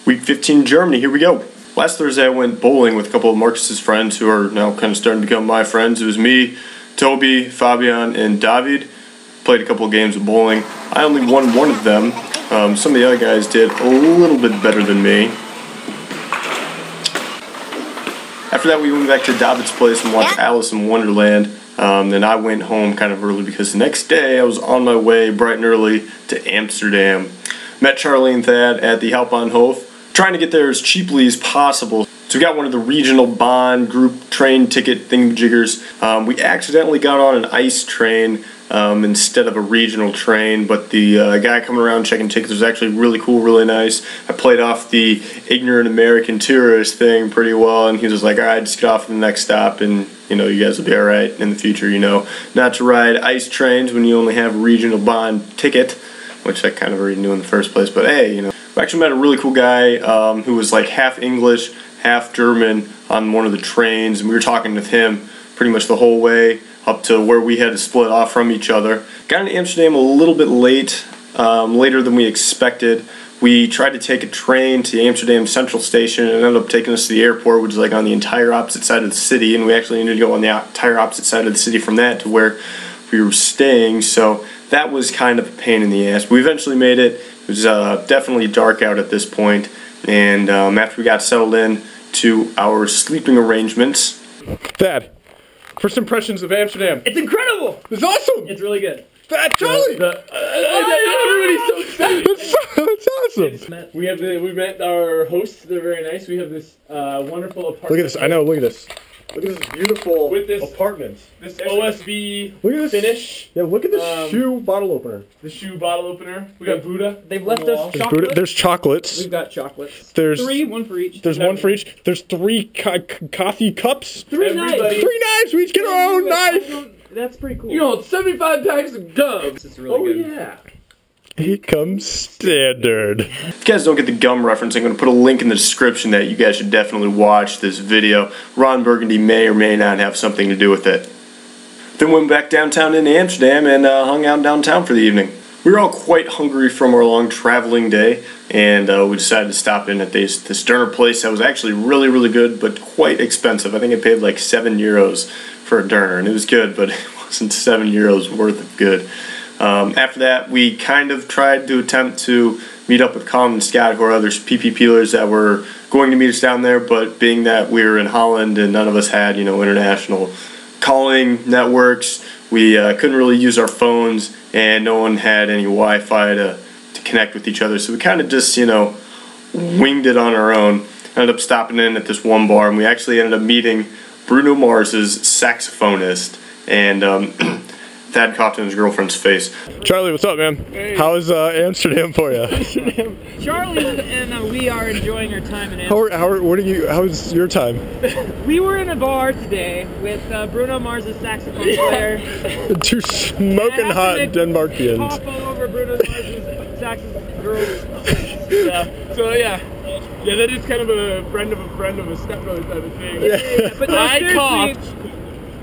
Week 15 Germany, here we go. Last Thursday I went bowling with a couple of Marcus's friends who are now kind of starting to become my friends. It was me, Toby, Fabian, and David. Played a couple of games of bowling. I only won one of them. Some of the other guys did a little bit better than me. After that we went back to David's place and watched Alice in Wonderland. Then I went home kind of early because the next day I was on my way bright and early to Amsterdam. Met Charlie and Thad at the Hauptbahnhof, trying to get there as cheaply as possible. So we got one of the regional bond group train ticket thingamajiggers. We accidentally got on an ICE train instead of a regional train, but the guy coming around checking tickets was actually really cool, really nice. I played off the ignorant American tourist thing pretty well, and he was like, alright, just get off at the next stop and you know, you guys will be alright in the future, you know. Not to ride ICE trains when you only have a regional bond ticket, which I kind of already knew in the first place, but hey, you know. We actually met a really cool guy who was like half English, half German on one of the trains, and we were talking with him pretty much the whole way up to where we had to split off from each other. Got into Amsterdam a little bit late, later than we expected. We tried to take a train to Amsterdam Central Station and it ended up taking us to the airport, which is like on the entire opposite side of the city, and we actually needed to go on the entire opposite side of the city from that to where we were staying, so that was kind of a pain in the ass. We eventually made it. It was definitely dark out at this point, and after we got settled in to our sleeping arrangements. Thad, first impressions of Amsterdam. It's incredible! It's awesome! It's really good. Thad, Charlie! Everybody's so excited! That's awesome! We met our hosts, they're very nice. We have this wonderful apartment. Look at this, I know, look at this. Look at this beautiful apartment. This OSB look at this finish. Yeah, look at this shoe bottle opener. The shoe bottle opener. We got Buddha. They've left us chocolates. There's chocolates. We've got chocolates. There's one for each. There's one for each. There's 3 coffee cups. 3 knives. 3 knives. We each get our own knife. That's pretty cool. You know, 75 packs of gum. This is really good. Oh yeah. He comes standard. If you guys don't get the gum reference, I'm going to put a link in the description that you guys should definitely watch this video. Ron Burgundy may or may not have something to do with it. Then went back downtown in Amsterdam and hung out downtown for the evening. We were all quite hungry from our long traveling day, and we decided to stop in at this dinner place that was actually really, really good, but quite expensive. I think I paid like €7 for a dinner, and it was good, but it wasn't €7 worth of good. After that, we kind of tried to attempt to meet up with Colin and Scott, who are other PP peelers that were going to meet us down there, but being that we were in Holland and none of us had, you know, international calling networks, we couldn't really use our phones, and no one had any Wi-Fi to connect with each other, so we kind of just, you know, winged it on our own. Ended up stopping in at this one bar, and we actually ended up meeting Bruno Mars's saxophonist, and Thad coughed in his girlfriend's face. Charlie, what's up, man? Hey. How is Amsterdam for you? Charlie and we are enjoying our time in Amsterdam. How's your time? We were in a bar today with Bruno Mars' saxophone player. 2 smoking hot Denmarkians. Pop all over Bruno Mars' saxophone girls. Yeah. So yeah. Yeah, that is kind of a friend of a stepbrother type of thing. Yeah. But no, I coughed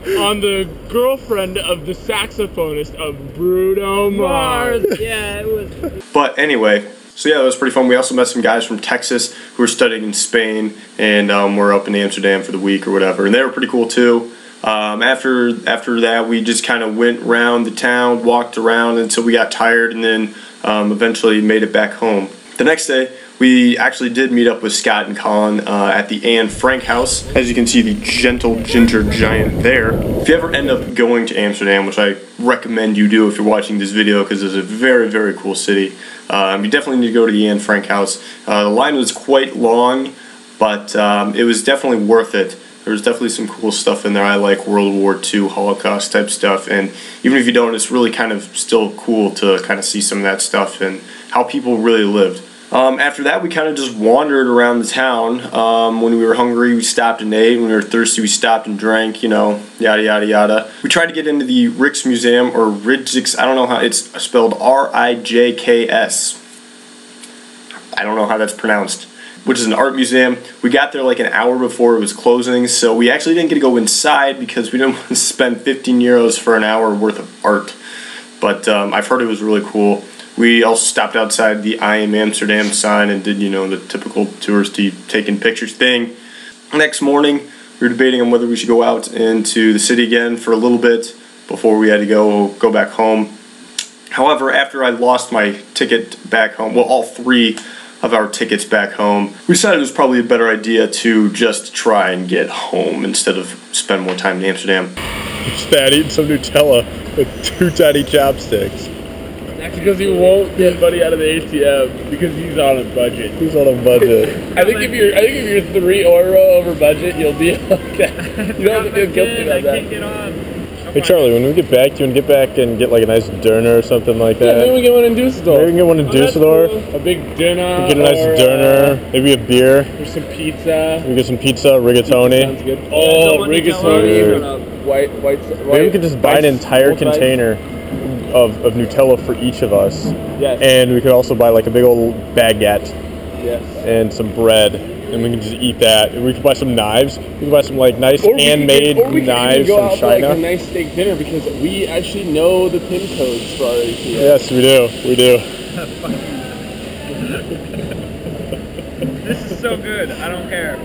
on the girlfriend of the saxophonist of Bruno Mars. Yeah, it was. But anyway, so yeah, that was pretty fun. We also met some guys from Texas who were studying in Spain, and were up in Amsterdam for the week or whatever, and they were pretty cool too. After that, we just kind of went around the town, walked around until we got tired, and then eventually made it back home. The next day, we actually did meet up with Scott and Colin at the Anne Frank house. As you can see, the gentle ginger giant there. If you ever end up going to Amsterdam, which I recommend you do if you're watching this video because it's a very, very cool city, you definitely need to go to the Anne Frank house. The line was quite long, but it was definitely worth it. There was definitely some cool stuff in there. I like World War II, Holocaust type stuff, and even if you don't, it's really kind of still cool to kind of see some of that stuff and how people really lived. After that, we kind of just wandered around the town. When we were hungry, we stopped and ate. When we were thirsty, we stopped and drank, you know, yada, yada, yada. We tried to get into the Rijksmuseum, or Rijks, I don't know how it's spelled, R-I-J-K-S. I don't know how that's pronounced, which is an art museum. We got there like an hour before it was closing, so we actually didn't get to go inside because we didn't want to spend €15 for an hour worth of art. But I've heard it was really cool. We also stopped outside the I Am Amsterdam sign and did, you know, the typical touristy taking pictures thing. Next morning, we were debating on whether we should go out into the city again for a little bit before we had to go back home. However, after I lost my ticket back home, well, all 3 of our tickets back home, we decided it was probably a better idea to just try and get home instead of spend more time in Amsterdam. Dad eating some Nutella with 2 tiny chopsticks. That's because he won't get money out of the ATM because he's on a budget. He's on a budget. I think if you're €3 over budget, you'll be okay. You don't have to feel guilty about that. Hey Charlie, when we get back, do you want to get back and get like a nice dinner or something like that? Yeah, maybe we get one in Dusseldorf. Maybe we can get one in Dusseldorf. Cool. A big dinner. We get a nice dinner. Maybe a beer. Or some pizza. We get some pizza, rigatoni. Sounds good. Oh, rigatoni. Maybe we could just buy an entire container of Nutella for each of us. Yes. And we could also buy like a big old baguette. Yes. And some bread. And we can just eat that. And we can buy some knives. We can buy some like nice handmade knives from China. Like a nice steak dinner because we actually know the pin codes for our ATM. Yes, we do. We do. This is so good. I don't care.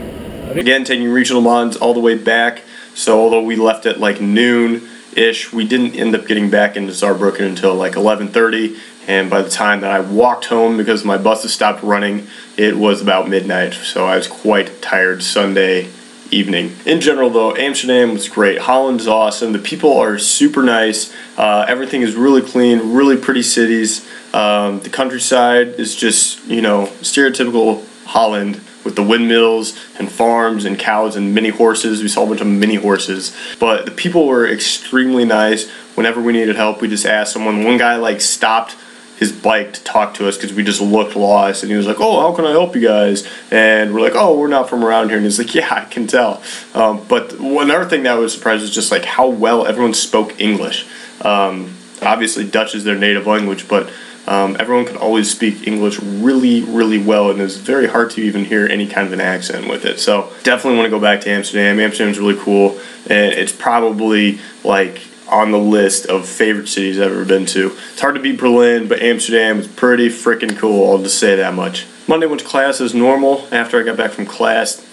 Again, taking regional mods all the way back. So although we left at like noon-ish, we didn't end up getting back into Saarbrücken until like 11:30. And by the time that I walked home, because my buses stopped running, it was about midnight. So I was quite tired Sunday evening. In general, though, Amsterdam was great. Holland is awesome. The people are super nice. Everything is really clean, really pretty cities. The countryside is just, you know, stereotypical Holland with the windmills and farms and cows and mini horses. We saw a bunch of mini horses. But the people were extremely nice. Whenever we needed help, we just asked someone. One guy, like, stopped his bike to talk to us because we just looked lost, and he was like, "Oh, how can I help you guys?" And we're like, "Oh, we're not from around here." And he's like, "Yeah, I can tell." But another thing that was surprised was just like how well everyone spoke English. Obviously, Dutch is their native language, but everyone could always speak English really, really well, and it was very hard to even hear any kind of an accent with it. So definitely want to go back to Amsterdam. Amsterdam's really cool, and it's probably like on the list of favorite cities I've ever been to. It's hard to beat Berlin, but Amsterdam is pretty freaking cool, I'll just say that much. Monday went to class as normal after I got back from class.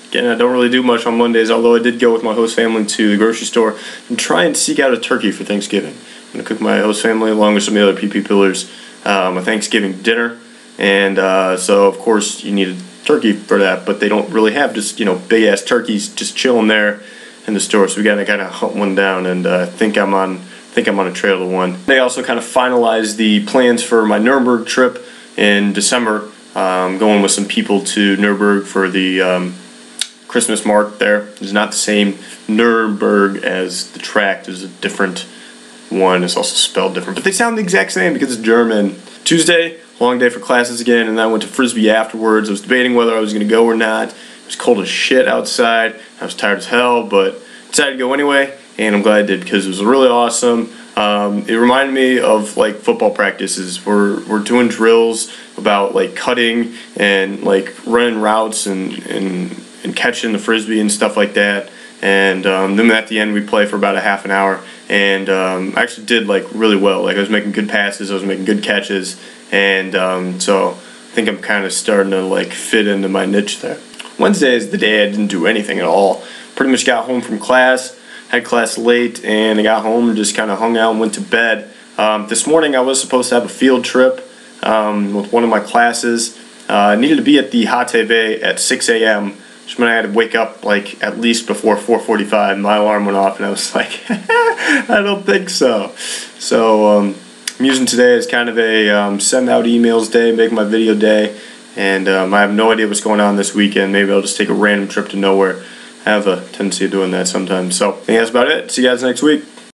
Again, I don't really do much on Mondays, although I did go with my host family to the grocery store and try and seek out a turkey for Thanksgiving. I'm going to cook my host family along with some of the other PP pillars a Thanksgiving dinner, and so of course you need a turkey for that, but they don't really have just, you know, big ass turkeys just chilling there in the store, so we gotta kind of hunt one down, and I think I'm on a trail to one. They also kind of finalized the plans for my Nuremberg trip in December. Going with some people to Nuremberg for the Christmas market there. It's not the same Nuremberg as the track. There's a different one. It's also spelled different, but they sound the exact same because it's German. Tuesday, long day for classes again, and then I went to Frisbee afterwards. I was debating whether I was going to go or not. It was cold as shit outside. I was tired as hell, but decided to go anyway, and I'm glad I did because it was really awesome. It reminded me of like football practices. We're doing drills about like cutting and like running routes and catching the frisbee and stuff like that. And then at the end we play for about a half an hour, and I actually did like really well. Like I was making good passes, I was making good catches, and so I think I'm kind of starting to like fit into my niche there. Wednesday is the day I didn't do anything at all. Pretty much got home from class, had class late, and I got home and just kind of hung out and went to bed. This morning I was supposed to have a field trip with one of my classes. I needed to be at the HTV at 6 a.m., which meant I had to wake up like at least before 4:45. My alarm went off and I was like, I don't think so. So I'm using today as kind of a send out emails day, make my video day, and I have no idea what's going on this weekend. Maybe I'll just take a random trip to nowhere. I have a tendency of doing that sometimes. So I think that's about it. See you guys next week.